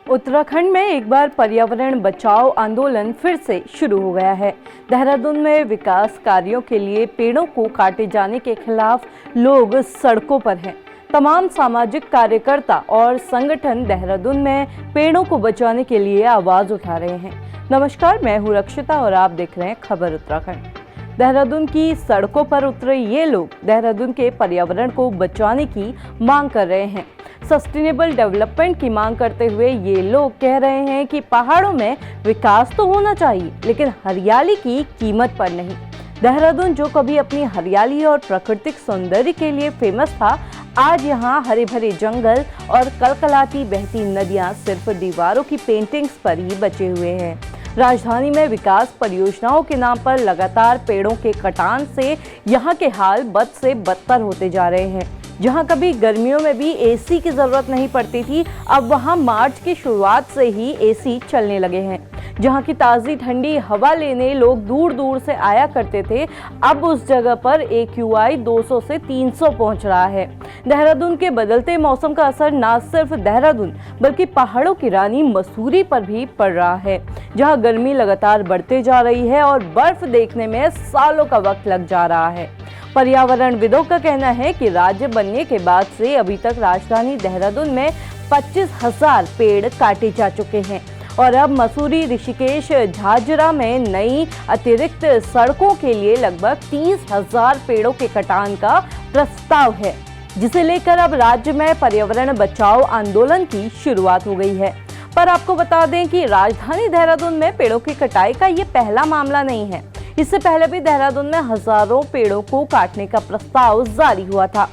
उत्तराखंड में एक बार पर्यावरण बचाओ आंदोलन फिर से शुरू हो गया है। देहरादून में विकास कार्यों के लिए पेड़ों को काटे जाने के खिलाफ लोग सड़कों पर हैं। तमाम सामाजिक कार्यकर्ता और संगठन देहरादून में पेड़ों को बचाने के लिए आवाज उठा रहे हैं। नमस्कार, मैं हूँ रक्षिता और आप देख रहे हैं खबर उत्तराखंड। देहरादून की सड़कों पर उतरे ये लोग देहरादून के पर्यावरण को बचाने की मांग कर रहे हैं। सस्टेनेबल डेवलपमेंट की मांग करते हुए ये लोग कह रहे हैं कि पहाड़ों में विकास तो होना चाहिए, लेकिन हरियाली की कीमत पर नहीं। देहरादून जो कभी अपनी हरियाली और प्राकृतिक सौंदर्य के लिए फेमस था, आज यहाँ हरे भरे जंगल और कलकलाती बहती नदियाँ सिर्फ दीवारों की पेंटिंग्स पर ही बचे हुए हैं। राजधानी में विकास परियोजनाओं के नाम पर लगातार पेड़ों के कटान से यहाँ के हाल बद से बदतर होते जा रहे हैं। जहाँ कभी गर्मियों में भी एसी की जरूरत नहीं पड़ती थी, अब वहाँ मार्च की शुरुआत से ही एसी चलने लगे हैं। जहाँ की ताज़ी ठंडी हवा लेने लोग दूर दूर से आया करते थे, अब उस जगह पर AQI 200 से 300 पहुँच रहा है। देहरादून के बदलते मौसम का असर न सिर्फ देहरादून बल्कि पहाड़ों की रानी मसूरी पर भी पड़ रहा है, जहाँ गर्मी लगातार बढ़ते जा रही है और बर्फ देखने में सालों का वक्त लग जा रहा है। पर्यावरणविदों का कहना है कि राज्य बनने के बाद से अभी तक राजधानी देहरादून में 25,000 पेड़ काटे जा चुके हैं और अब मसूरी, ऋषिकेश, झाझरा में नई अतिरिक्त सड़कों के लिए लगभग 30,000 पेड़ों के कटान का प्रस्ताव है, जिसे लेकर अब राज्य में पर्यावरण बचाओ आंदोलन की शुरुआत हो गई है। पर आपको बता दें कि राजधानी देहरादून में पेड़ों की कटाई का ये पहला मामला नहीं है। इससे पहले भी देहरादून में हजारों पेड़ों को काटने का प्रस्ताव जारी हुआ था।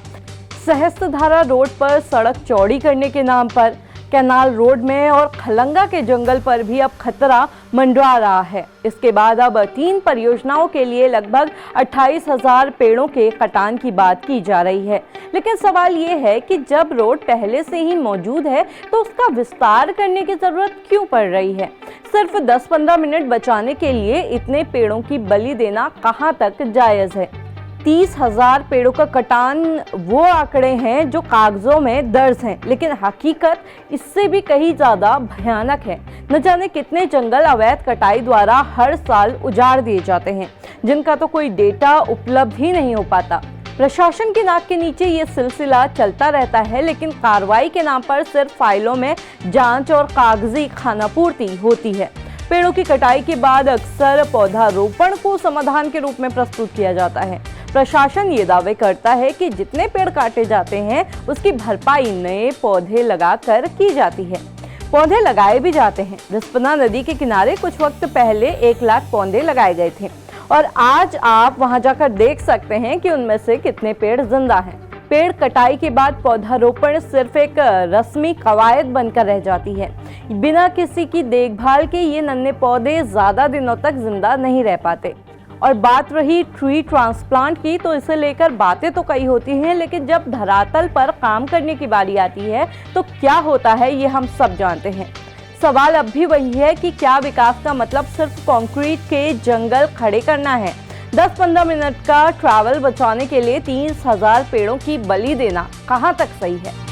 सहस्त्रधारा रोड पर सड़क चौड़ी करने के नाम पर, कैनाल रोड में और खलंगा के जंगल पर भी अब खतरा मंडरा रहा है। इसके बाद अब 3 परियोजनाओं के लिए लगभग 28,000 पेड़ों के कटान की बात की जा रही है। लेकिन सवाल ये है कि जब रोड पहले से ही मौजूद है तो उसका विस्तार करने की जरूरत क्यों पड़ रही है? सिर्फ 10-15 मिनट बचाने के लिए इतने पेड़ों की बलि देना कहाँ तक जायज है? 30,000 पेड़ों का कटान वो आंकड़े हैं जो कागजों में दर्ज हैं, लेकिन हकीकत इससे भी कहीं ज्यादा भयानक है। न जाने कितने जंगल अवैध कटाई द्वारा हर साल उजाड़ दिए जाते हैं, जिनका तो कोई डेटा उपलब्ध ही नहीं हो पाता। प्रशासन की नाक के नीचे ये सिलसिला चलता रहता है, लेकिन कार्रवाई के नाम पर सिर्फ फाइलों में जांच और कागजी खानापूर्ति होती है। पेड़ों की कटाई के बाद अक्सर पौधारोपण को समाधान के रूप में प्रस्तुत किया जाता है। प्रशासन ये दावे करता है कि जितने पेड़ काटे जाते हैं उसकी भरपाई नए पौधे लगाकर की जाती है। पौधे लगाए भी जाते हैं। रिस्पना नदी के किनारे कुछ वक्त पहले 1 लाख पौधे लगाए गए थे और आज आप वहां जाकर देख सकते हैं कि उनमें से कितने पेड़ जिंदा हैं। पेड़ कटाई के बाद पौधारोपण सिर्फ एक रस्मी कवायद बनकर रह जाती है। बिना किसी की देखभाल के ये नन्हे पौधे ज्यादा दिनों तक जिंदा नहीं रह पाते। और बात रही ट्री ट्रांसप्लांट की, तो इसे लेकर बातें तो कई होती हैं, लेकिन जब धरातल पर काम करने की बारी आती है तो क्या होता है ये हम सब जानते हैं। सवाल अब भी वही है कि क्या विकास का मतलब सिर्फ कंक्रीट के जंगल खड़े करना है? 10-15 मिनट का ट्रैवल बचाने के लिए 30,000 पेड़ों की बलि देना कहाँ तक सही है?